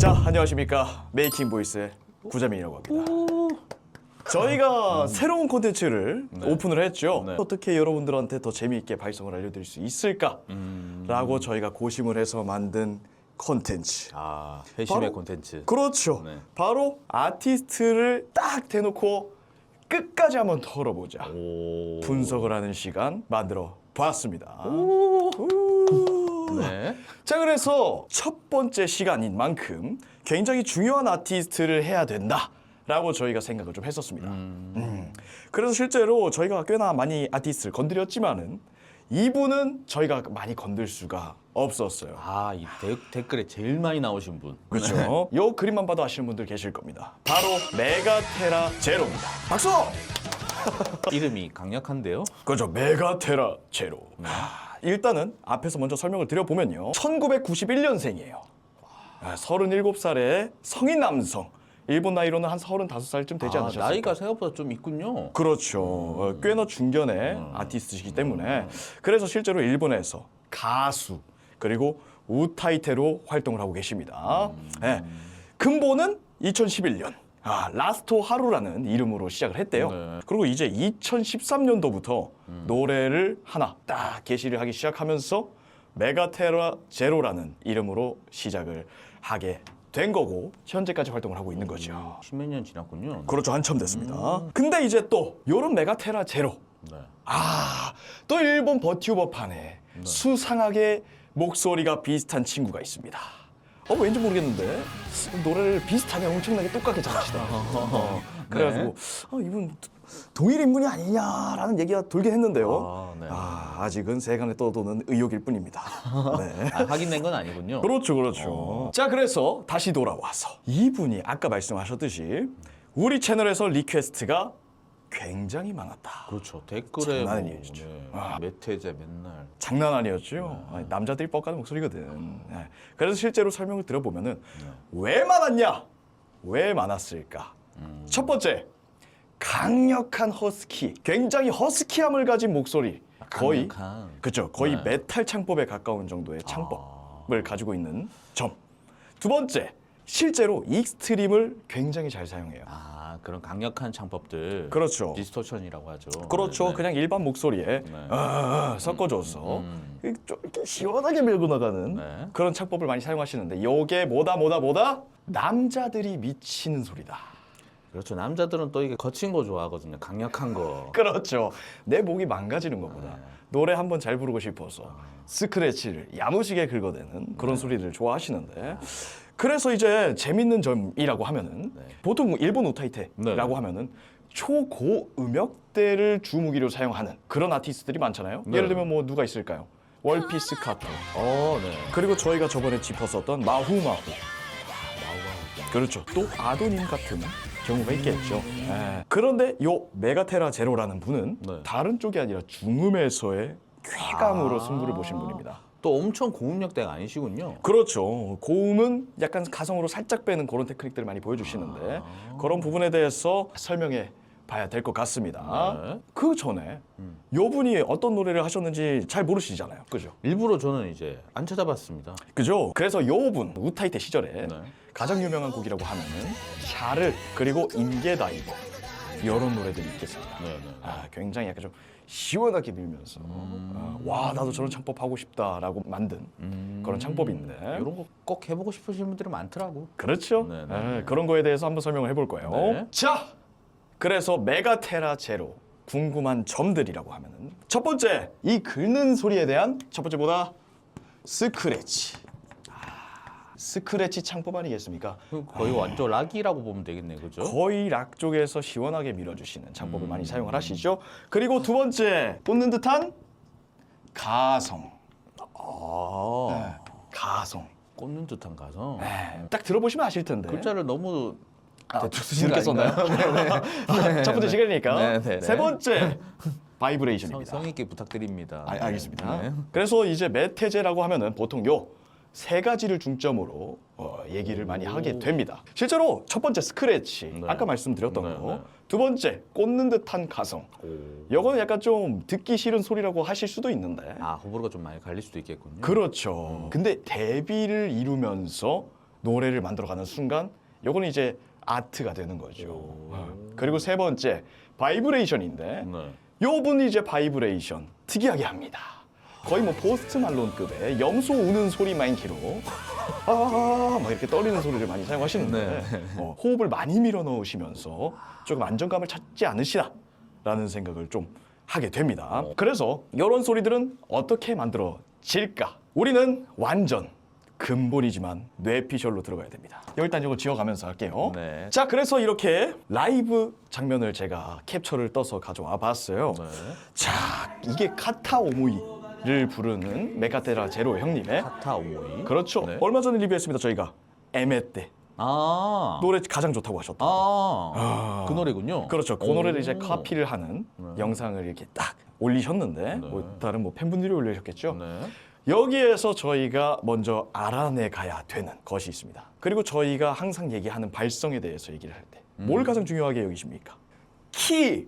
자, 안녕하십니까. 메이킹 보이스의 구자민이라고 합니다. 저희가 새로운 콘텐츠를 오픈을 했죠. 네. 어떻게 여러분들한테 더 재미있게 발성을 알려드릴 수 있을까라고 저희가 고심을 해서 만든 콘텐츠. 아, 회심의 바로- 콘텐츠. 그렇죠. 네. 바로 아티스트를 딱 대놓고 끝까지 한번 털어보자. 오. 분석을 하는 시간 만들어 봤습니다. 네. 자, 그래서 첫 번째 시간인 만큼 굉장히 중요한 아티스트를 해야 된다라고 저희가 생각을 좀 했었습니다. 그래서 실제로 저희가 꽤나 많이 아티스트를 건드렸지만은 이분은 저희가 많이 건들 수가 없었어요. 아, 이 댓글에 제일 많이 나오신 분. 그렇죠. 요 그림만 봐도 아시는 분들 계실 겁니다. 바로 메가테라 제로입니다. 박수! 이름이 강력한데요. 그렇죠. 메가테라 제로. 일단은 앞에서 먼저 설명을 드려보면요. 1991년생이에요. 37살의 성인 남성. 일본 나이로는 한 35살쯤 되지 아, 않으셨을까? 나이가 생각보다 좀 있군요. 그렇죠. 꽤나 중견의 아티스트이기 때문에 그래서 실제로 일본에서 가수 그리고 우타이테로 활동을 하고 계십니다. 네. 근본은 2011년 라스토 하루라는 이름으로 시작을 했대요. 네. 그리고 이제 2013년도부터 노래를 하나 딱 게시를 하기 시작하면서 메가테라 제로라는 이름으로 시작을 하게 된 거고 현재까지 활동을 하고 있는 거죠. 십몇 년 지났군요. 그렇죠. 한참 됐습니다. 근데 이제 또 요런 메가테라 제로 네. 또 일본 버튜버판에 수상하게 목소리가 비슷한 친구가 있습니다. 왠지 모르겠는데 노래를 비슷하게 엄청나게 똑같게 잘하시더라고요. 그래가지고 이분 동일 인물이 아니냐라는 얘기가 돌긴 했는데요. 아, 네. 아직은 세간에 떠도는 의혹일 뿐입니다. 네. 아, 확인된 건 아니군요. 그렇죠, 그렇죠. 자, 그래서 다시 돌아와서 이분이 아까 말씀하셨듯이 우리 채널에서 리퀘스트가 굉장히 많았다. 그렇죠. 댓글에 장난 뭐, 아니죠. 메테제 맨날. 장난 아니었죠. 남자들이 뻑가는 목소리거든. 네. 그래서 실제로 설명을 들어보면은 왜 많았냐? 왜 많았을까? 첫 번째, 강력한 허스키, 굉장히 허스키함을 가진 목소리. 거의 강력한. 그렇죠. 거의 네. 메탈 창법에 가까운 정도의 창법을 가지고 있는 점. 두 번째, 실제로 익스트림을 굉장히 잘 사용해요. 아, 그런 강력한 창법들. 그렇죠. 디스토션이라고 하죠. 그렇죠. 네, 네. 그냥 일반 목소리에 섞어줘서 좀 이렇게 시원하게 밀고 나가는 네. 그런 창법을 많이 사용하시는데 이게 뭐다 남자들이 미치는 소리다. 그렇죠. 남자들은 또 이게 거친 거 좋아하거든요. 강력한 거. 그렇죠. 내 목이 망가지는 것보다 노래 한번 잘 부르고 싶어서 스크래치를 야무지게 긁어대는 그런 소리를 좋아하시는데 그래서 이제 재밌는 점이라고 하면은 보통 일본 우타이테라고 하면은 초고음역대를 주무기로 사용하는 그런 아티스트들이 많잖아요. 네. 예를 들면 뭐 누가 있을까요? 월피스 카토. 네. 그리고 저희가 저번에 짚었었던 마후마후. 그렇죠. 또 아도님 같은 경우가 있겠죠. 그런데 요 메가테라 제로라는 분은 네. 다른 쪽이 아니라 중음에서의 쾌감으로 승부를 보신 분입니다. 또 엄청 고음역대가 아니시군요. 그렇죠. 고음은 약간 가성으로 살짝 빼는 그런 테크닉들을 많이 보여주시는데 그런 부분에 대해서 설명해 봐야 될 것 같습니다. 네. 그 전에 요 분이 어떤 노래를 하셨는지 잘 모르시잖아요. 그죠? 일부러 저는 이제 안 찾아봤습니다. 그죠? 그래서 요 분 우타이테 시절에 네. 가장 유명한 곡이라고 하면은 샤르 그리고 임계다이버 이런 노래들이 있겠습니다. 네, 네. 굉장히 약간 좀 시원하게 밀면서 와 나도 저런 창법 하고 싶다라고 만든 그런 창법인데 이런 거 꼭 해보고 싶으신 분들이 많더라고. 그렇죠? 네, 네. 그런 거에 대해서 한번 설명을 해볼 거예요. 네. 자, 그래서 메가테라 제로 궁금한 점들이라고 하면은 첫 번째 이 긁는 소리에 대한 첫 번째 뭐다? 스크래치. 스크래치 창법 아니겠습니까? 거의 완전 락이라고 보면 되겠네, 그죠? 거의 락 쪽에서 시원하게 밀어주시는 창법을 많이 사용을 하시죠. 그리고 두 번째 꽂는 듯한 가성. 아, 가성. 꽂는 듯한 가성. 딱 들어보시면 아실 텐데. 글자를 너무 대충 쓰신 거 늦게 썼나요? 아닌가요? 첫 번째 시간이니까. 네, 네, 네. 세 번째 바이브레이션입니다. 성의 있게 부탁드립니다. 알겠습니다. 네. 그래서 이제 메테제라고 하면은 보통 요 세 가지를 중점으로 얘기를 많이 하게 됩니다. 실제로 첫 번째 스크래치, 네. 아까 말씀드렸던 네, 거. 네. 두 번째 꽂는 듯한 가성. 요거는 약간 좀 듣기 싫은 소리라고 하실 수도 있는데. 아, 호불호가 좀 많이 갈릴 수도 있겠군요. 그렇죠. 근데 데뷔를 이루면서 노래를 만들어가는 순간 요거는 이제 아트가 되는 거죠. 그리고 세 번째 바이브레이션인데 네. 요 분이 이제 바이브레이션 특이하게 합니다. 거의 뭐 포스트 말론급의 염소 우는 소리만키로 막 이렇게 떨리는 소리를 많이 사용하시는데 호흡을 많이 밀어 넣으시면서 조금 안정감을 찾지 않으시나라는 생각을 좀 하게 됩니다. 그래서 이런 소리들은 어떻게 만들어질까? 우리는 완전 근본이지만 뇌피셜로 들어가야 됩니다. 일단 이거 지워가면서 할게요. 네. 자, 그래서 이렇게 라이브 장면을 제가 캡처를 떠서 가져와 봤어요. 네. 자, 이게 카타 오모이를 부르는 메카테라 제로 형님의 카타 오모이. 그렇죠. 네. 얼마 전에 리뷰했습니다. 저희가 에메 때 아. 노래 가장 좋다고 하셨다. 그 노래군요. 그렇죠. 그 오. 노래를 이제 카피를 하는 영상을 이렇게 딱 올리셨는데 뭐 다른 뭐 팬분들이 올리셨겠죠. 네. 여기에서 저희가 먼저 알아내 가야 되는 것이 있습니다. 그리고 저희가 항상 얘기하는 발성에 대해서 얘기를 할 때 뭘 가장 중요하게 여기십니까? 키,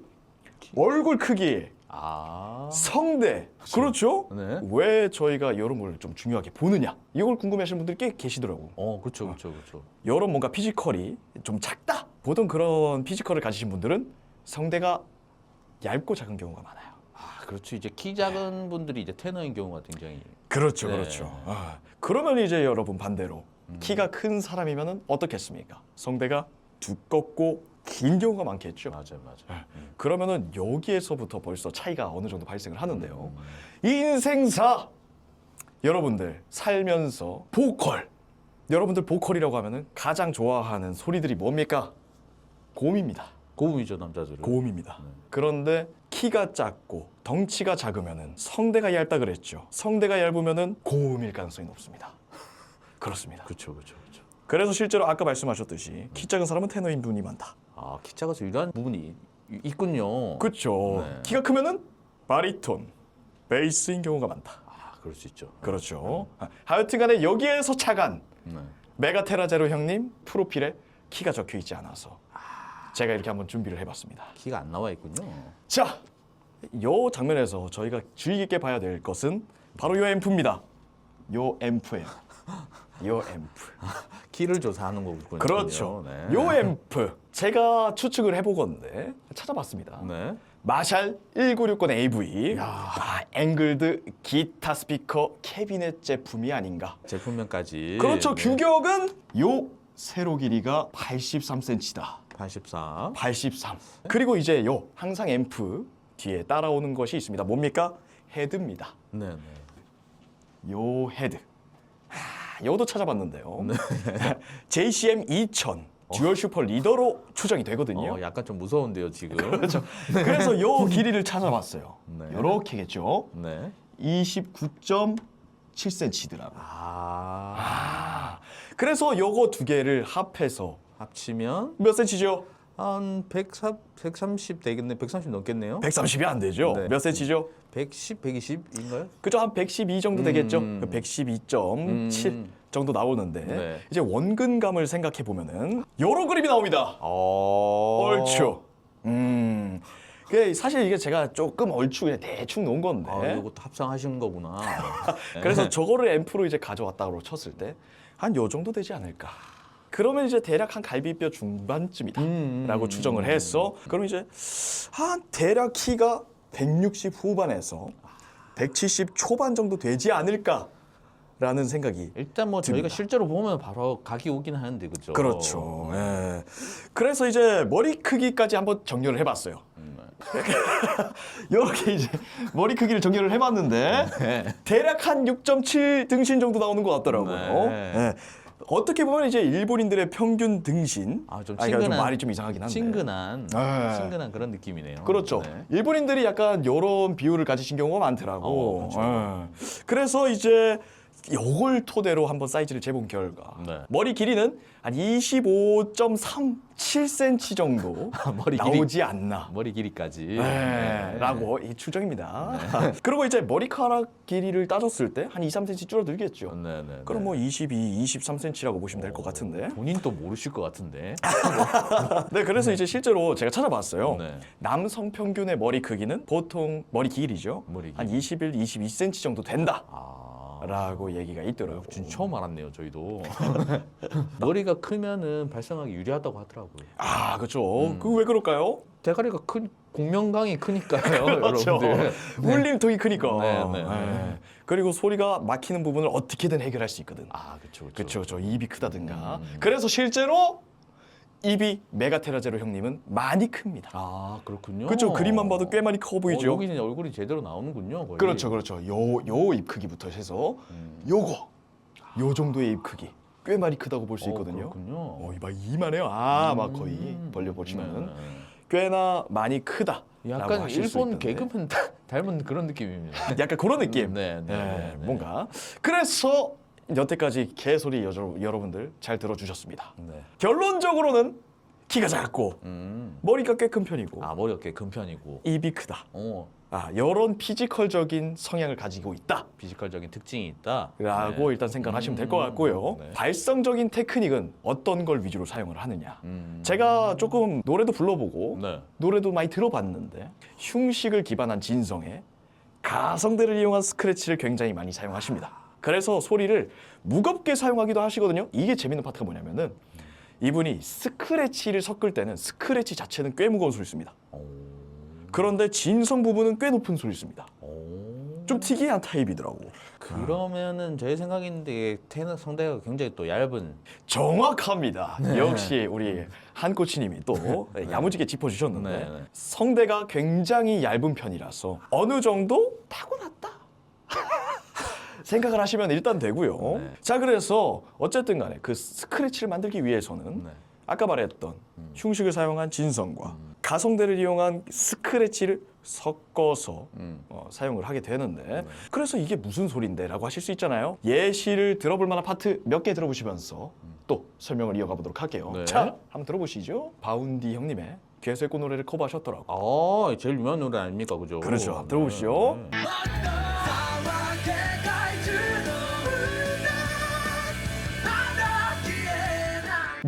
얼굴 크기, 아. 성대. 그렇죠? 네. 왜 저희가 이런 걸 좀 중요하게 보느냐? 이걸 궁금해하시는 분들이 꽤 계시더라고. 그렇죠, 그렇죠, 그렇죠. 이런 뭔가 피지컬이 좀 작다. 보통 그런 피지컬을 가지신 분들은 성대가 얇고 작은 경우가 많아요. 아, 그렇죠. 이제 키 작은 분들이 이제 테너인 경우가 굉장히. 그렇죠, 네. 그렇죠. 그러면 이제 여러분 반대로 키가 큰 사람이면은 어떻겠습니까? 성대가 두껍고 긴 경우가 많겠죠. 맞아요, 맞아요. 그러면은 여기에서부터 벌써 차이가 어느 정도 발생을 하는데요. 인생사 여러분들 살면서 보컬 여러분들 보컬이라고 하면은 가장 좋아하는 소리들이 뭡니까? 고음입니다. 고음이죠, 남자들은. 고음입니다. 그런데 키가 작고 덩치가 작으면은 성대가 얇다 그랬죠. 성대가 얇으면은 고음일 가능성이 높습니다. 그렇습니다. 그렇죠, 그렇죠, 그렇죠. 그래서 실제로 아까 말씀하셨듯이 키 작은 사람은 테너인 분이 많다. 아, 키 작아서 이러한 부분이 있군요. 그렇죠. 네. 키가 크면은 바리톤, 베이스인 경우가 많다. 아, 그럴 수 있죠. 그렇죠. 하여튼간에 여기에서 차간 네. 메가테라제로 형님 프로필에 키가 적혀 있지 않아서 제가 이렇게 한번 준비를 해봤습니다. 키가 안 나와 있군요. 자, 요 장면에서 저희가 주의 깊게 봐야 될 것은 바로 요 앰프입니다. 요 앰프예요. 요 앰프. 키를 조사하는 거군요. 그렇죠. 네. 요 앰프 제가 추측을 해보건데 찾아봤습니다. 네. 마샬 1960 AV 앵글드 기타 스피커 캐비넷 제품이 아닌가. 제품명까지. 그렇죠. 네. 규격은 요 세로 길이가 83cm다. 84. 83. 그리고 이제 요 항상 앰프 뒤에 따라오는 것이 있습니다. 뭡니까? 헤드입니다. 네, 네. 요 헤드. 요도 찾아봤는데요. JCM 2000 듀얼 슈퍼 리더로 추정이 되거든요. 약간 좀 무서운데요, 지금. 그렇죠. 그래서 요 길이를 찾아봤어요. 네. 요렇게겠죠. 네. 29.7cm더라고요. 그래서 요거 두 개를 합해서 합치면 몇 cm죠? 한 130 되겠네. 130 넘겠네요. 130이 안 되죠. 네. 몇 cm죠? 110, 120인가요? 그죠? 한 112 정도 되겠죠? 112.7 정도 나오는데 네. 이제 원근감을 생각해 보면은 요런 그림이 나옵니다. 얼추. 사실 이게 제가 조금 얼추 그냥 대충 놓은 건데. 이것도 합성하신 거구나. 그래서 저거를 앰프로 이제 가져왔다고 쳤을 때 한 요 정도 되지 않을까. 그러면 이제 대략 한 갈비뼈 중반쯤이다라고 추정을 해서 그럼 이제 한 대략 키가 160 후반에서 170 초반 정도 되지 않을까라는 생각이. 일단 뭐 저희가 실제로 보면 바로 각이 오긴 하는데 그죠? 그렇죠. 예. 그래서 이제 머리 크기까지 한번 정렬을 해봤어요. 이렇게 이제 머리 크기를 정렬을 해봤는데 대략 한 6.7 등신 정도 나오는 것 같더라고요. 네. 예. 어떻게 보면 이제 일본인들의 평균 등신. 좀 이거 친근한 말이 좀 이상하긴 한데. 친근한 네. 친근한 그런 느낌이네요. 그렇죠. 네. 일본인들이 약간 이런 비율을 가지신 경우가 많더라고. 그렇죠. 예. 그래서 이제 이걸 토대로 한번 사이즈를 재본 결과 네. 머리 길이는 한 25.37cm 정도 머리 길이. 나오지 않나. 머리 길이까지. 네, 라고 이 추정입니다. 그리고 이제 머리카락 길이를 따졌을 때 한 2, 3cm 줄어들겠죠. 네, 네. 그럼 뭐 22, 23cm라고 보시면 될 것 같은데. 본인 또 모르실 것 같은데. 네, 그래서 이제 실제로 제가 찾아봤어요. 네. 남성 평균의 머리 크기는 보통 머리 길이죠. 머리 길이. 한 21, 22cm 정도 된다. 아. 라고 얘기가 있더라고요. 진짜 처음 알았네요, 저희도. 머리가 크면은 발성하기 유리하다고 하더라고요. 아, 그렇죠. 그 왜 그럴까요? 대가리가 큰 공명강이 크니까요, 그렇죠. 여러분들. 울림통이 크니까. 네. 그리고 소리가 막히는 부분을 어떻게든 해결할 수 있거든. 아, 그렇죠. 그렇죠. 입이 크다든가. 그래서 실제로 입이 메가테라제로 형님은 많이 큽니다. 아, 그렇군요. 그렇죠. 그림만 봐도 꽤 많이 커 보이죠. 여기 이제 얼굴이 제대로 나오는군요, 거의. 그렇죠. 요 입 크기부터 해서 요거 요 정도의 입 크기 꽤 많이 크다고 볼 수 있거든요. 그렇군요. 막 이만해요. 막 거의 벌려 보시면은 꽤나 많이 크다. 약간 일본 개그맨 닮은 그런 느낌입니다. 약간 그런 느낌. 네. 뭔가. 그래서 여태까지 개소리 여러분들 잘 들어주셨습니다. 네. 결론적으로는 키가 작고 머리가 꽤 큰 편이고 머리가 꽤 큰 편이고 입이 크다. 어, 이런 피지컬적인 성향을 가지고 있다. 피지컬적인 특징이 있다. 라고 일단 생각을 하시면 될 것 같고요. 네. 발성적인 테크닉은 어떤 걸 위주로 사용을 하느냐. 제가 조금 노래도 불러보고 네. 노래도 많이 들어봤는데 흉식을 기반한 진성에 가성대를 이용한 스크래치를 굉장히 많이 사용하십니다. 그래서 소리를 무겁게 사용하기도 하시거든요. 이게 재밌는 파트가 뭐냐면은 이분이 스크래치를 섞을 때는 스크래치 자체는 꽤 무거운 소리를 씁니다. 그런데 진성 부분은 꽤 높은 소리를 씁니다. 좀 특이한 타입이더라고. 그러면은 제 생각인데 테너 성대가 굉장히 또 얇은. 정확합니다. 역시 우리 한 코치님이 또 야무지게 짚어주셨는데 네. 성대가 굉장히 얇은 편이라서 어느 정도 타고났다 생각을 하시면 일단 되고요. 네. 자, 그래서 어쨌든 간에 그 스크래치를 만들기 위해서는 네. 아까 말했던 흉식을 사용한 진성과 가성대를 이용한 스크래치를 섞어서 사용을 하게 되는데 그래서 이게 무슨 소린데 라고 하실 수 있잖아요. 예시를 들어볼 만한 파트 몇 개 들어보시면서 또 설명을 이어가 보도록 할게요. 네. 자, 한번 들어보시죠. 바운디 형님의 괴수의 꽃 노래를 커버하셨더라고요. 제일 유명한 노래 아닙니까, 그죠? 그렇죠. 들어보시죠. 네.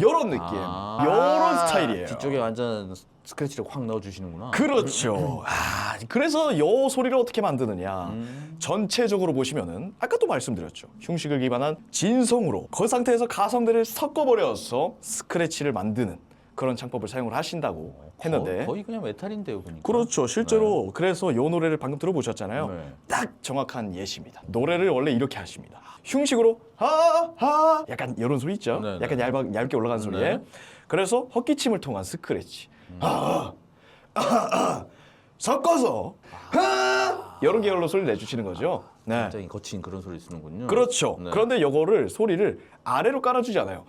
요런 느낌, 요런 스타일이에요. 뒤쪽에 완전 스크래치를 확 넣어주시는구나. 그렇죠. 그래서 요 소리를 어떻게 만드느냐. 전체적으로 보시면은 아까 또 말씀드렸죠. 흉식을 기반한 진성으로 그 상태에서 가성대를 섞어버려서 스크래치를 만드는 그런 창법을 사용을 하신다고 했는데 거의 그냥 메탈인데요, 보니까. 그렇죠. 실제로 그래서 요 노래를 방금 들어보셨잖아요. 네. 딱 정확한 예시입니다. 노래를 원래 이렇게 하십니다. 흉식으로 하하 약간 이런 소리 있죠. 네, 약간 얇게 올라가는 소리에. 네. 그래서 헛기침을 통한 스크래치. 섞어서 이런 계열로 소리를 내주시는 거죠. 네. 굉장히 거친 그런 소리 쓰는군요. 그렇죠. 네. 그런데 요거를 소리를 아래로 깔아주지 않아요.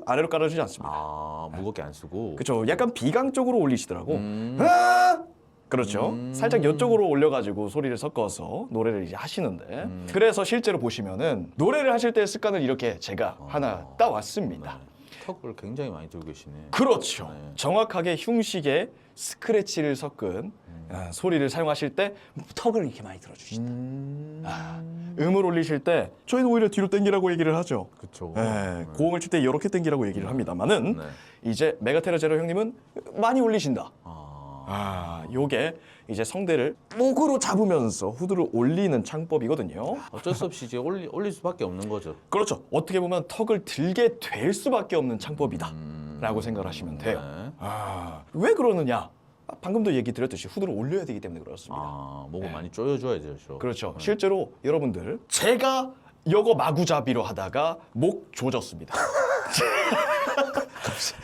아래로 깔아주지 않습니다. 무겁게 안 쓰고. 그렇죠. 약간 비강 쪽으로 올리시더라고. 그렇죠. 살짝 이쪽으로 올려가지고 소리를 섞어서 노래를 이제 하시는데 그래서 실제로 보시면은 노래를 하실 때 습관을 이렇게 제가 하나 따왔습니다. 턱을 굉장히 많이 들고 계시네. 그렇죠. 네. 정확하게 흉식에 스크래치를 섞은 소리를 사용하실 때 턱을 이렇게 많이 들어주신다. 음을 올리실 때 저희는 오히려 뒤로 당기라고 얘기를 하죠. 그렇죠. 고음을 칠 때 이렇게 당기라고 얘기를 합니다만은 네. 이제 메가테라 제로 형님은 많이 올리신다. 요게 이제 성대를 목으로 잡으면서 후드를 올리는 창법이거든요. 어쩔 수 없이 이제 올릴 수밖에 없는 거죠. 그렇죠. 어떻게 보면 턱을 들게 될 수밖에 없는 창법이다 라고 생각을 하시면 돼요. 네. 왜 그러느냐? 방금도 얘기 드렸듯이 후드를 올려야 되기 때문에 그렇습니다. 목을 많이 조여줘야 되죠. 그렇죠. 실제로 여러분들 제가 요거 마구잡이로 하다가 목 조졌습니다.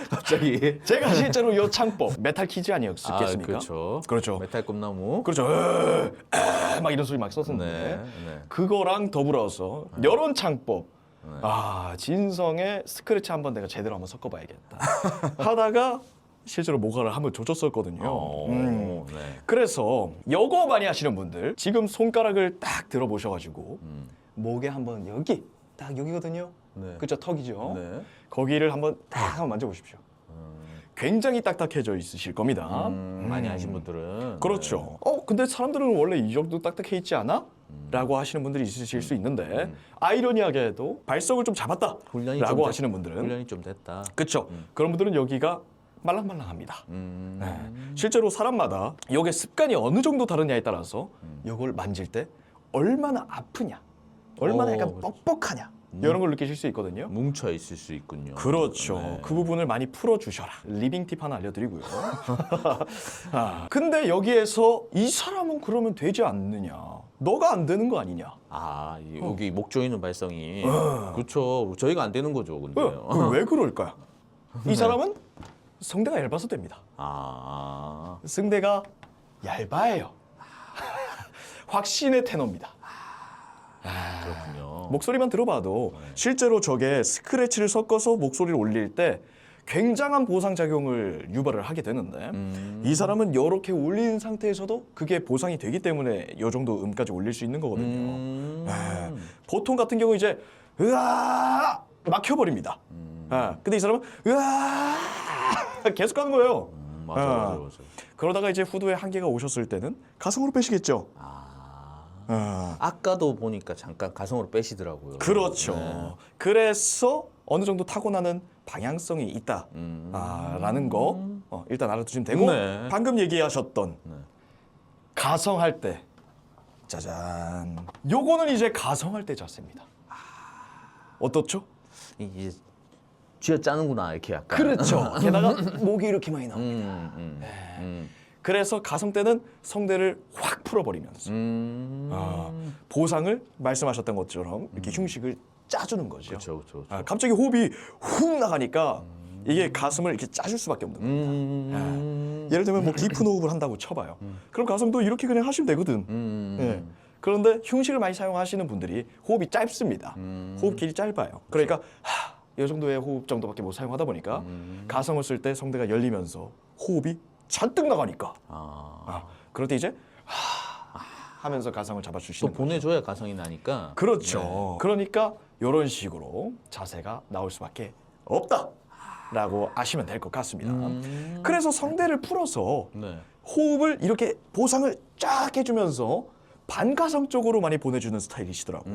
갑자기. 제가 실제로 요 창법 메탈 키즈 아니었겠습니까? 그렇죠. 그렇죠. 메탈 꿈나무. 그렇죠. 막 이런 소리 막 썼었는데 네. 그거랑 더불어서 이런 창법 진성의 스크래치 한번 내가 제대로 한번 섞어봐야겠다 하다가 실제로 모가를 한번 조졌었거든요. 네. 그래서 요거 많이 하시는 분들 지금 손가락을 딱 들어보셔가지고 목에 한번 여기 딱 여기거든요. 네. 그쵸, 턱이죠. 네. 거기를 한번 딱 한번 만져보십시오. 굉장히 딱딱해져 있으실 겁니다. 많이 아신 분들은. 그렇죠. 근데 사람들은 원래 이 정도 딱딱해 있지 않아? 라고 하시는 분들이 있으실 수 있는데 아이러니하게도 발성을 좀 잡았다 훈련이 라고 좀 하시는 분들은 훈련이 좀 됐다. 그렇죠. 그런 분들은 여기가 말랑말랑합니다. 실제로 사람마다 이게 습관이 어느 정도 다르냐에 따라서 이걸 만질 때 얼마나 아프냐 얼마나 약간 뻑뻑하냐 이런 걸 느끼실 수 있거든요. 뭉쳐 있을 수 있군요. 그렇죠. 네. 그 부분을 많이 풀어주셔라. 리빙 팁 하나 알려드리고요. 근데 여기에서 이 사람은 그러면 되지 않느냐? 너가 안 되는 거 아니냐? 여기 목 조이는 발성이 그렇죠. 저희가 안 되는 거죠, 근데. 왜 그럴까요? 이 사람은 성대가 얇아서 됩니다. 성대가 얇아요. 확신의 테너입니다. 그렇군요. 목소리만 들어봐도 실제로 저게 스크래치를 섞어서 목소리를 올릴 때 굉장한 보상 작용을 유발을 하게 되는데 이 사람은 이렇게 올린 상태에서도 그게 보상이 되기 때문에 이 정도 음까지 올릴 수 있는 거거든요. 보통 같은 경우 이제 으아 막혀버립니다. 근데 이 사람은 으아 계속 가는 거예요. 맞아요. 그러다가 이제 후두에 한계가 오셨을 때는 가성으로 빼시겠죠. 아까도 보니까 잠깐 가성으로 빼시더라고요. 그렇죠. 네. 그래서 어느 정도 타고나는 방향성이 있다. 라는 거 일단 알아두시면 되고 네. 방금 얘기하셨던 가성할 때 짜잔. 요거는 이제 가성할 때 자세입니다. 어떻죠? 이게 쥐어 짜는구나 이렇게 약간. 그렇죠. 게다가 목이 이렇게 많이 나옵니다. 그래서 가성 때는 성대를 확 풀어버리면서 보상을 말씀하셨던 것처럼 이렇게 흉식을 짜주는 거죠. 그렇죠. 갑자기 호흡이 훅 나가니까 이게 가슴을 이렇게 짜줄 수밖에 없는 겁니다. 예를 들면 뭐 깊은 호흡을 한다고 쳐봐요. 그럼 가슴도 이렇게 그냥 하시면 되거든. 예. 그런데 흉식을 많이 사용하시는 분들이 호흡이 짧습니다. 호흡 길이 짧아요. 그러니까 이 정도의 호흡 정도밖에 못 사용하다 보니까 가성을 쓸 때 성대가 열리면서 호흡이 잔뜩 나가니까 그럴 때 이제 하면서 가성을 또 잡아주시는 거죠. 보내줘야 가성이 나니까. 그렇죠. 그러니까 이런 식으로 자세가 나올 수밖에 없다라고 아시면 될 것 같습니다. 그래서 성대를 풀어서 네. 호흡을 이렇게 보상을 쫙 해주면서 반가성 쪽으로 많이 보내주는 스타일이시더라고요.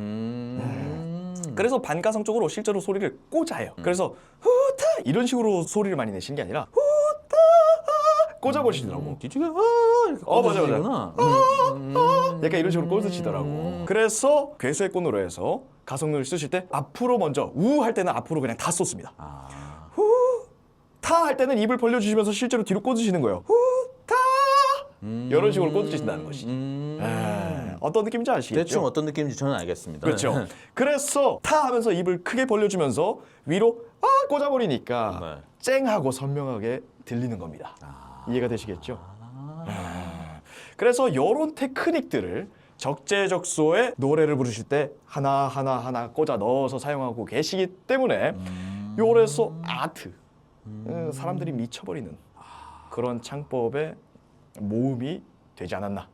그래서 반가성 쪽으로 실제로 소리를 꽂아요. 그래서 후타 이런 식으로 소리를 많이 내시는 게 아니라 후타 꽂아버리시더라고. 뒤쪽에 이렇게 맞아. 꽂아주시구나. 약간 이런 식으로 꽂으시더라고. 그래서 괴수의 꽃노래에서 가성을 쓰실 때 앞으로 먼저 우 할 때는 앞으로 그냥 다 쏟습니다. 후 타 할 때는 입을 벌려주시면서 실제로 뒤로 꽂으시는 거예요. 후 타 이런 식으로 꽂으신다는 것이. 어떤 느낌인지 아시겠죠? 대충 어떤 느낌인지 저는 알겠습니다. 그렇죠. 그래서 타 하면서 입을 크게 벌려주면서 위로 꽂아버리니까 쨍하고 선명하게 들리는 겁니다. 이해가 되시겠죠? 그래서 이런 테크닉들을 적재적소에 노래를 부르실 때 하나 꽂아 넣어서 사용하고 계시기 때문에 요래서 아트 사람들이 미쳐버리는 그런 창법의 모음이 되지 않았나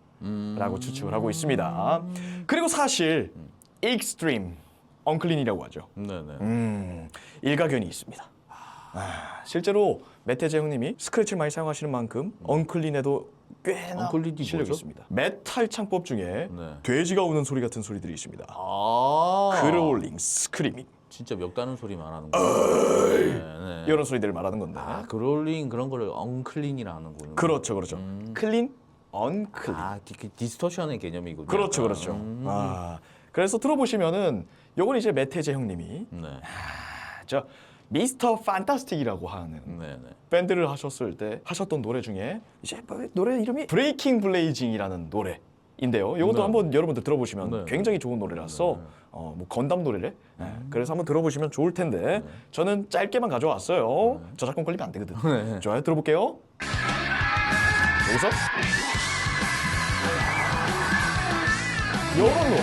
라고 추측을 하고 있습니다. 그리고 사실 익스트림 엉클린이라고 하죠. 네네. 일가견이 있습니다. 실제로 메테제 형님이 스크래치를 많이 사용하시는 만큼 엉클린에도 꽤나 엉클린이 실력이 뭐죠? 있습니다. 메탈 창법 중에 네. 돼지가 우는 소리 같은 소리들이 있습니다. 아. 그롤링, 스크리밍 진짜 멱다는 소리 말하는 거예요. 네. 이런 소리들을 말하는 건데. 그롤링 그런 거를 엉클린이라 하는군요. 그렇죠. 클린, 언클린. 디스토션의 개념이군요. 그렇죠. 그래서 들어보시면은 요건 이제 메테제 형님이 네. 저 미스터 판타스틱이라고 하는 네네. 밴드를 하셨을 때 하셨던 노래 중에 이제 노래 이름이 브레이킹 블레이징이라는 노래인데요. 이것도 네. 한번 여러분들 들어보시면 네. 굉장히 좋은 노래라서 뭐 건담 노래래. 그래서 한번 들어보시면 좋을 텐데 저는 짧게만 가져왔어요. 저작권 걸리면 안 되거든. 좋아요, 들어볼게요. 여기서 요런 노래.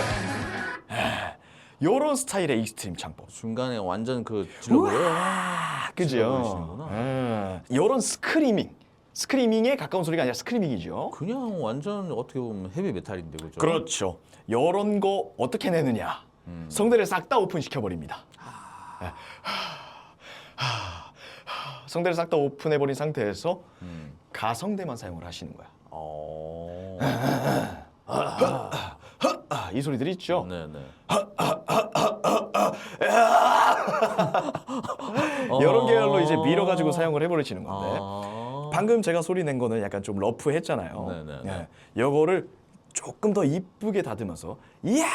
요런 스타일의 익스트림 창법. 중간에 완전 그 질러버려요. 그죠? 질러버리시는구나. 요런 스크리밍에 가까운 소리가 아니라 스크리밍이죠. 그냥 완전 어떻게 보면 헤비 메탈인데 그죠? 그렇죠. 요런 거 어떻게 내느냐. 성대를 싹 다 오픈시켜 버립니다. 성대를 싹 다 오픈해 버린 상태에서 가성대만 사용을 하시는 거야. 이 소리들이 있죠. 네네. 이런 계열로 이제 밀어가지고 사용을 해버리시는 건데 아. 방금 제가 소리 낸 거는 약간 좀 러프했잖아요. 네네네. 요거를 조금 더 이쁘게 다듬어서 이야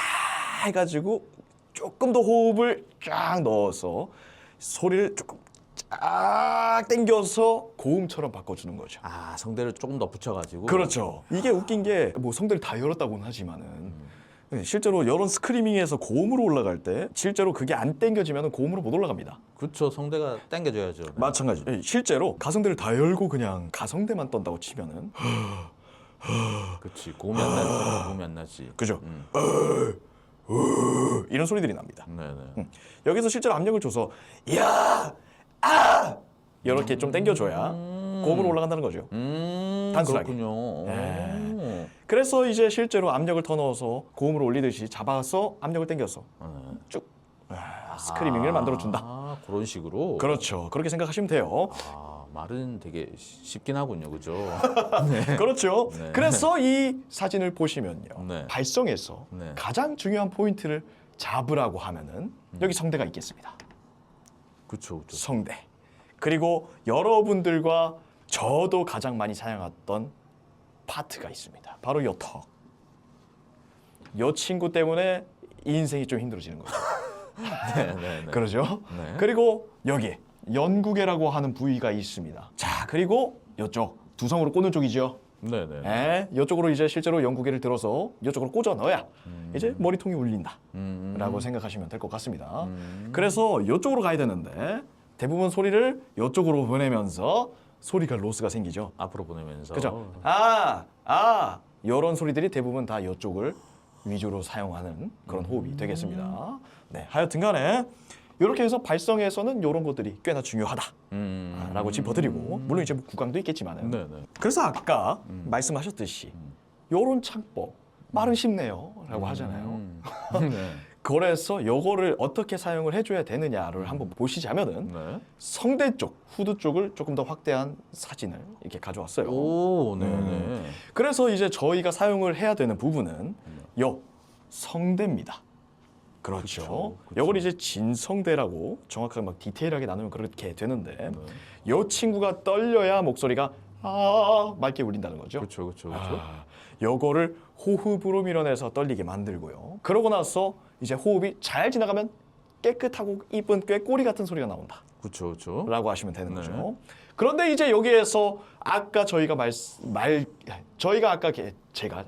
해가지고 조금 더 호흡을 쫙 넣어서 소리를 조금 쫙 당겨서 고음처럼 바꿔주는 거죠. 아, 성대를 조금 더 붙여가지고. 그렇죠. 이게 웃긴 게 뭐 성대를 다 열었다고는 하지만은 실제로 이런 스크리밍에서 고음으로 올라갈 때 실제로 그게 안 당겨지면 고음으로 못 올라갑니다. 그렇죠. 성대가 당겨줘야죠. 마찬가지. 실제로 가성대를 다 열고 그냥 가성대만 떤다고 치면은 그렇지. 고음이 안 나지. 고음이 안 나지. 그죠? 이런 소리들이 납니다. 네네. 여기서 실제로 압력을 줘서 야, 아 이렇게 좀 당겨줘야 고음으로 올라간다는 거죠. 단순하게. 그렇군요. 네. 그래서 이제 실제로 압력을 더 넣어서 고음으로 올리듯이 잡아서 압력을 당겨서 쭉 스크리밍을 만들어준다. 아, 그런 식으로. 그렇죠. 그렇게 생각하시면 돼요. 아, 말은 되게 쉽긴 하군요, 그죠? 그렇죠. 네. 그래서 이 사진을 보시면요. 네. 발성에서 네. 가장 중요한 포인트를 잡으라고 하면은 여기 성대가 있겠습니다. 그렇죠, 그렇죠. 성대. 그리고 여러분들과 저도 가장 많이 사용했던 파트가 있습니다. 바로 요 턱. 요 친구 때문에 인생이 좀 힘들어지는 거죠. 네네네. 그러죠? 네. 그리고 여기 연구개라고 하는 부위가 있습니다. 자, 그리고 이쪽 두성으로 꽂는 쪽이죠. 네네. 예, 이쪽으로 이제 실제로 연구개를 들어서 이쪽으로 꽂아 넣어야 이제 머리통이 울린다라고 생각하시면 될 것 같습니다. 그래서 이쪽으로 가야 되는데 대부분 소리를 이쪽으로 보내면서 소리가 로스가 생기죠. 앞으로 보내면서. 그죠? 이런 소리들이 대부분 다 이쪽을 위주로 사용하는 그런 호흡이 되겠습니다. 네, 하여튼간에 이렇게 해서 발성에서는 이런 것들이 꽤나 중요하다라고 짚어드리고 물론 이제 뭐 구강도 있겠지만은. 네네. 그래서 아까 말씀하셨듯이 이런 창법 말은 쉽네요라고 하잖아요. 네. 그래서 요거를 어떻게 사용을 해줘야 되느냐를 한번 보시자면은 네. 성대 쪽, 후두 쪽을 조금 더 확대한 사진을 이렇게 가져왔어요. 오, 네네. 그래서 이제 저희가 사용을 해야 되는 부분은 요 성대입니다. 그렇죠. 그쵸. 요걸 이제 진성대라고 정확하게 막 디테일하게 나누면 그렇게 되는데 요 친구가 떨려야 목소리가 맑게 울린다는 거죠. 그렇죠, 그렇죠, 그렇죠. 요거를 호흡으로 밀어내서 떨리게 만들고요. 그러고 나서 이제 호흡이 잘 지나가면 깨끗하고 이쁜 꾀꼬리 같은 소리가 나온다. 그렇죠, 그렇죠. 라고 하시면 되는 네. 거죠. 그런데 이제 여기에서 아까 저희가 저희가 아까 제가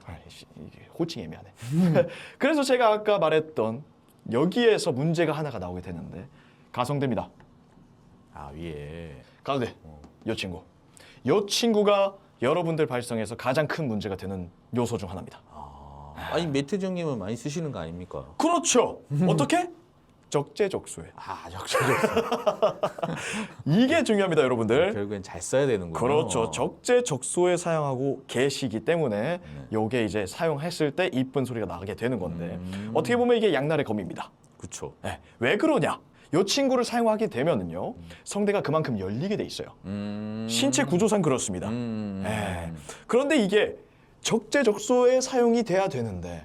이게 호칭이 애매하네. 그래서 제가 아까 말했던 여기에서 문제가 하나가 나오게 되는데 가성대입니다. 아, 위에. 가성대. 요 친구. 요 친구가 여러분들 발성에서 가장 큰 문제가 되는 요소 중 하나입니다. 아니, 매트정님은 많이 쓰시는 거 아닙니까? 그렇죠. 어떻게? 적재적소에. 아, 역시. 이게 중요합니다, 여러분들. 결국엔 잘 써야 되는군요. 그렇죠. 적재적소에 사용하고 계시기 때문에 요게 이제 사용했을 때 이쁜 소리가 나게 되는 건데 어떻게 보면 이게 양날의 검입니다. 그렇죠. 네. 왜 그러냐? 요 친구를 사용하게 되면은요 성대가 그만큼 열리게 돼 있어요. 신체 구조상 그렇습니다. 네. 그런데 이게 적재적소에 사용이 돼야 되는데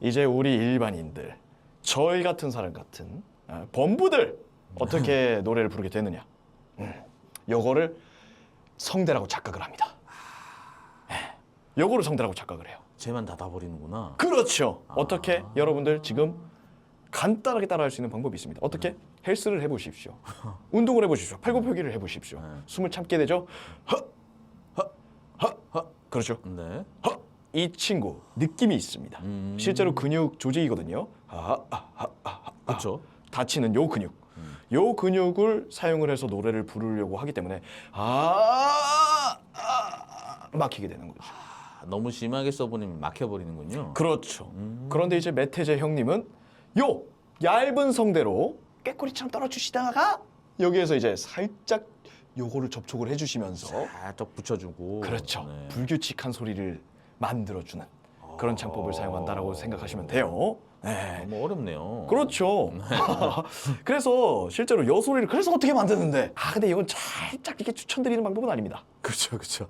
이제 우리 일반인들 저희 같은 사람 같은 범부들 어떻게 노래를 부르게 되느냐? 요거를 성대라고 착각을 합니다. 요거를 성대라고 착각을 해요. 쟤만 닫아버리는구나. 그렇죠. 어떻게 여러분들 지금 간단하게 따라할 수 있는 방법이 있습니다. 어떻게? 헬스를 해보십시오. 운동을 해보십시오. 팔굽혀펴기를 해보십시오. 숨을 참게 되죠. 그렇죠. 네. 이 친구 느낌이 있습니다. 실제로 근육 조직이거든요. 그렇죠. 다치는 요 근육. 요 근육을 사용을 해서 노래를 부르려고 하기 때문에 막히게 되는 거죠. 너무 심하게 써버리면 막혀버리는군요. 그렇죠. 그런데 이제 매태재 형님은 요 얇은 성대로 꾀꼬리처럼 떨어주시다가 여기에서 이제 살짝 요거를 접촉을 해주시면서 살짝 붙여주고. 그렇죠. 네. 불규칙한 소리를 만들어주는 그런 창법을 사용한다라고 생각하시면 돼요. 네. 너무 어렵네요. 그렇죠. 그래서 실제로 요 소리를 그래서 어떻게 만드는데 근데 이건 살짝 이렇게 추천드리는 방법은 아닙니다. 그렇죠, 그렇죠.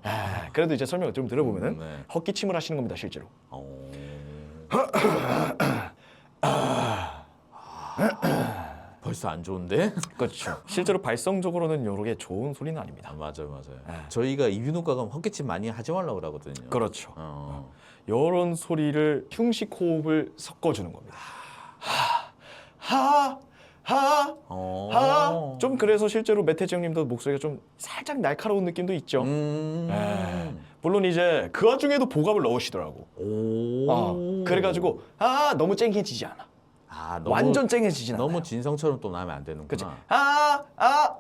그래도 이제 설명을 좀 들어보면은 네. 헛기침을 하시는 겁니다, 실제로. 벌써 안 좋은데? 그렇죠. 실제로 발성적으로는 요렇게 좋은 소리는 아닙니다. 맞아요, 맞아요. 저희가 이비인후과 가면 헛기침 많이 하지 말라고 그러거든요. 그렇죠. 요런 소리를 흉식 호흡을 섞어주는 겁니다. 좀 그래서 실제로 매태지 형님도 목소리가 좀 살짝 날카로운 느낌도 있죠. 물론 이제 그 와중에도 보갑을 넣으시더라고. 그래가지고 너무 쨍해지지 않아. 너무, 완전 쨍해지진 않아. 너무 진성처럼 또 나면 안 되는구나. 그치?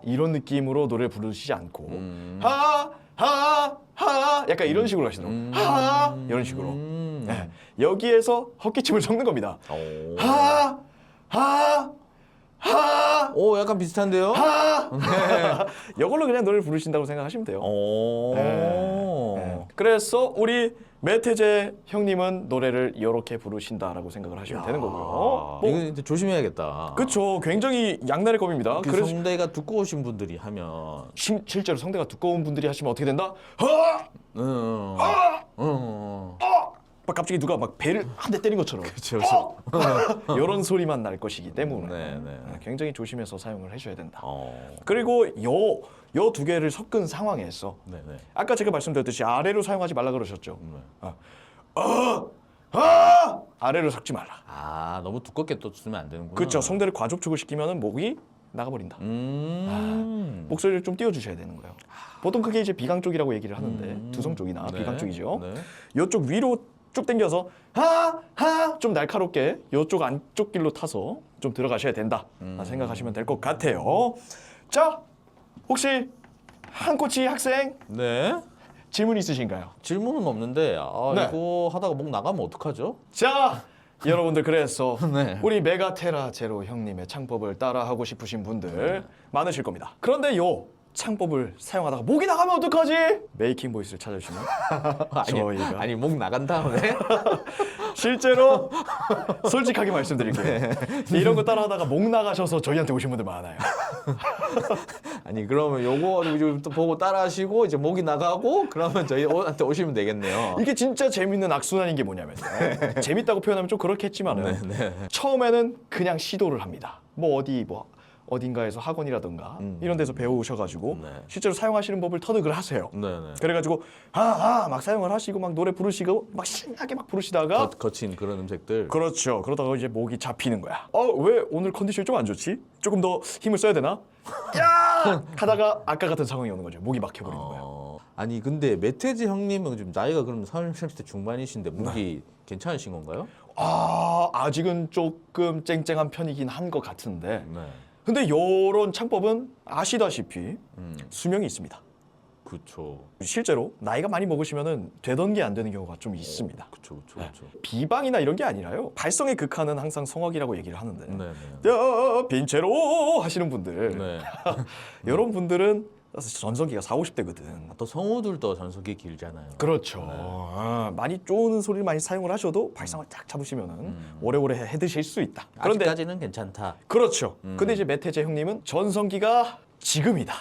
이런 느낌으로 노래 부르시지 않고 약간 이런 식으로 하시더라고. 이런 식으로. 네. 여기에서 헛기침을 섞는 겁니다. 오, 약간 비슷한데요? 이걸로 그냥 노래를 부르신다고 생각하시면 돼요. 네. 그래서 우리 매태재 형님은 노래를 이렇게 부르신다라고 생각을 하시면 되는 거고요. 이거 이제 조심해야겠다. 그렇죠. 굉장히 양날의 검입니다. 그 성대가 두꺼우신 분들이 하면 실제로 성대가 두꺼운 분들이 하시면 어떻게 된다? 막 갑자기 누가 막 배를 한 대 때린 것처럼 그렇죠. 이런 소리만 날 것이기 때문에 네. 굉장히 조심해서 사용을 해줘야 된다. 그리고 요 두 개를 섞은 상황에서 네네. 아까 제가 말씀드렸듯이 아래로 사용하지 말라 그러셨죠. 아래로 섞지 말라. 너무 두껍게 또 쓰면 안 되는구나. 그렇죠. 성대를 과접촉을 시키면은 목이 나가버린다. 목소리를 좀 띄워주셔야 되는 거예요. 보통 그게 이제 비강 쪽이라고 얘기를 하는데 두성 쪽이나 비강 쪽이죠. 네. 이쪽 위로 쭉 당겨서 좀 날카롭게 이쪽 안쪽 길로 타서 좀 들어가셔야 된다 생각하시면 될 것 같아요. 자, 혹시 한꼬치 학생 네. 질문 있으신가요? 질문은 없는데 네. 이거 하다가 목 나가면 어떡하죠? 자, 여러분들 그래서 네. 우리 메가테라 제로 형님의 창법을 따라하고 싶으신 분들 많으실 겁니다. 그런데 요 창법을 사용하다가 목이 나가면 어떡하지? 메이킹 보이스를 찾아주시면 저희가 아니 목 나간 다음에 실제로 솔직하게 말씀드릴게요. 이런 거 따라하다가 목 나가셔서 저희한테 오신 분들 많아요. 아니 그러면 요거 또 보고 따라하시고 이제 목이 나가고 그러면 저희한테 오시면 되겠네요. 이게 진짜 재밌는 악순환인 게 뭐냐면 재밌다고 표현하면 좀 그렇겠지만은 처음에는 그냥 시도를 합니다. 어딘가에서 학원이라든가 이런 데서 배우셔가지고 실제로 사용하시는 법을 터득을 하세요. 네네. 그래가지고 막 사용을 하시고 막 노래 부르시고 막 신나게 막 부르시다가 거친 그런 음색들. 그렇죠. 그러다가 이제 목이 잡히는 거야. 왜 오늘 컨디션이 좀 안 좋지? 조금 더 힘을 써야 되나? 야! 하다가 아까 같은 상황이 오는 거죠. 목이 막혀버리는 거야. 아니 근데 매태지 형님은 지금 나이가 그럼 30대 중반이신데 목이 괜찮으신 건가요? 아직은 조금 쨍쨍한 편이긴 한 것 같은데 네. 근데 요런 창법은 아시다시피 수명이 있습니다. 그렇죠. 실제로 나이가 많이 먹으시면은 되던 게 안 되는 경우가 좀 있습니다. 그렇죠. 비방이나 이런 게 아니라요. 발성의 극한은 항상 성악이라고 얘기를 하는데 네네. 빈채로 하시는 분들 네. 이런 분들은 전성기가 40, 50대거든. 또 성우들도 전성기 길잖아요. 그렇죠. 많이 쪼는 소리를 많이 사용을 하셔도 발성을 딱 잡으시면은 오래오래 해 드실 수 있다. 그런데 아직까지는 괜찮다. 그렇죠. 근데 이제 매태재 형님은 전성기가 지금이다.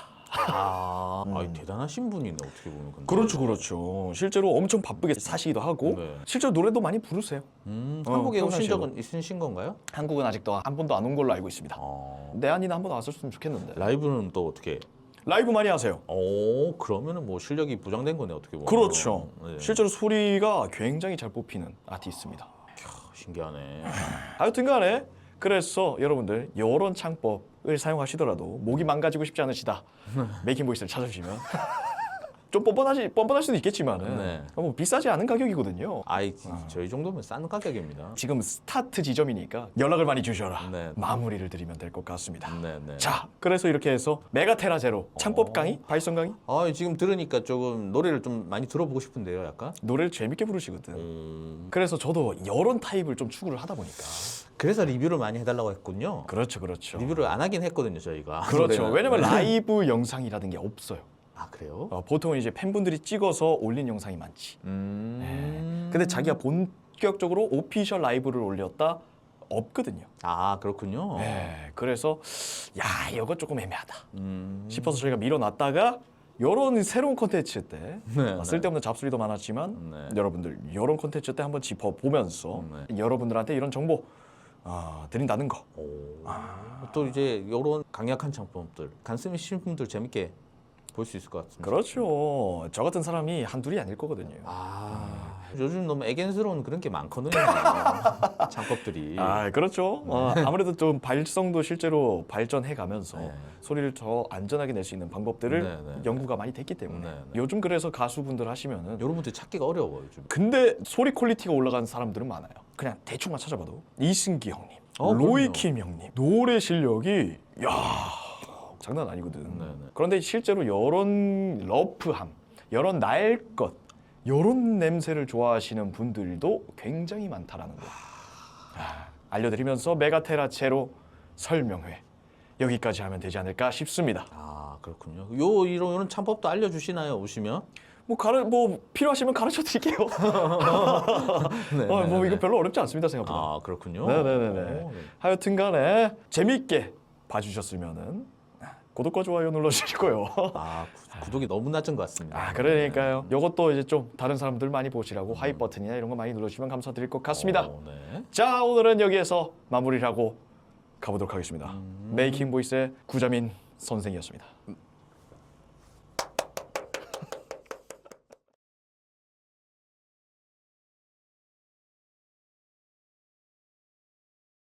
대단하신 분이네 어떻게 보면. 근데. 그렇죠. 실제로 엄청 바쁘게 사시기도 하고 실제로 노래도 많이 부르세요. 한국에 오신 평상시에도. 적은 있으신 건가요? 한국은 아직도 한 번도 안 온 걸로 알고 있습니다. 내한이나 한 번 왔었으면 좋겠는데. 라이브는 또 어떻게? 라이브 많이 하세요. 그러면은 뭐 실력이 부장된 거네 어떻게 보면. 그렇죠. 네. 실제로 소리가 굉장히 잘 뽑히는 아티스트입니다. 신기하네. 하여튼간에 그래서 여러분들 이런 창법을 사용하시더라도 목이 망가지고 싶지 않으시다. 메이킹 보이스를 찾아주시면 좀 뻔뻔할 수도 있겠지만은 뭐 비싸지 않은 가격이거든요. 저희 정도면 싼 가격입니다. 지금 스타트 지점이니까 연락을 많이 주셔라. 네. 마무리를 드리면 될 것 같습니다. 네. 자, 그래서 이렇게 해서 메가테라 제로 창법 강의, 발성 강의 지금 들으니까 조금 노래를 좀 많이 들어보고 싶은데요, 약간. 노래를 재밌게 부르시거든. 그래서 저도 이런 타입을 좀 추구를 하다 보니까 그래서 리뷰를 많이 해달라고 했군요. 그렇죠. 리뷰를 안 하긴 했거든요, 저희가. 그렇죠. 노래는. 왜냐면 라이브 영상이라는 게 없어요. 그래요? 보통은 이제 팬분들이 찍어서 올린 영상이 많지. 근데 자기가 본격적으로 오피셜 라이브를 올렸다 없거든요. 그렇군요. 그래서 이거 조금 애매하다 싶어서 저희가 밀어놨다가 이런 새로운 콘텐츠 때 쓸데없는 잡소리도 많았지만 여러분들 이런 콘텐츠 때 한번 짚어보면서 여러분들한테 이런 정보 드린다는 거. 또 이제 이런 강력한 창법들, 간쓰기 신분들 재밌게 볼 수 있을 것 같습니다. 그렇죠. 저 같은 사람이 한둘이 아닐 거거든요. 요즘 너무 애견스러운 그런 게 많거든요. 창법들이. 그렇죠. 아무래도 좀 발성도 실제로 발전해가면서 네. 소리를 더 안전하게 낼 수 있는 방법들을 네, 네, 연구가 많이 됐기 때문에 네, 네. 요즘 그래서 가수분들 하시면은 여러분들 찾기가 어려워요 요즘. 근데 소리 퀄리티가 올라간 사람들은 많아요. 그냥 대충만 찾아봐도 이승기 형님, 그럼요. 로이킴 형님 노래 실력이 장난 아니거든. 네. 그런데 실제로 이런 러프함, 이런 날 것, 이런 냄새를 좋아하시는 분들도 굉장히 많다라는 거. 알려드리면서 메가테라체로 설명회 여기까지 하면 되지 않을까 싶습니다. 그렇군요. 이런 창법도 알려주시나요 오시면? 뭐 필요하시면 가르쳐 드릴게요. 뭐 이거 별로 어렵지 않습니다 생각보다. 그렇군요. 네네네. 하여튼간에 재미있게 봐주셨으면은 구독과 좋아요 눌러주시고요. 구독이 너무 낮은 것 같습니다. 그러니까요. 이것도 이제 좀 다른 사람들 많이 보시라고 하이 버튼이나 이런 거 많이 눌러주시면 감사드릴 것 같습니다. 네. 자, 오늘은 여기에서 마무리를 하고 가보도록 하겠습니다. 메이킹 보이스의 구자민 선생이었습니다.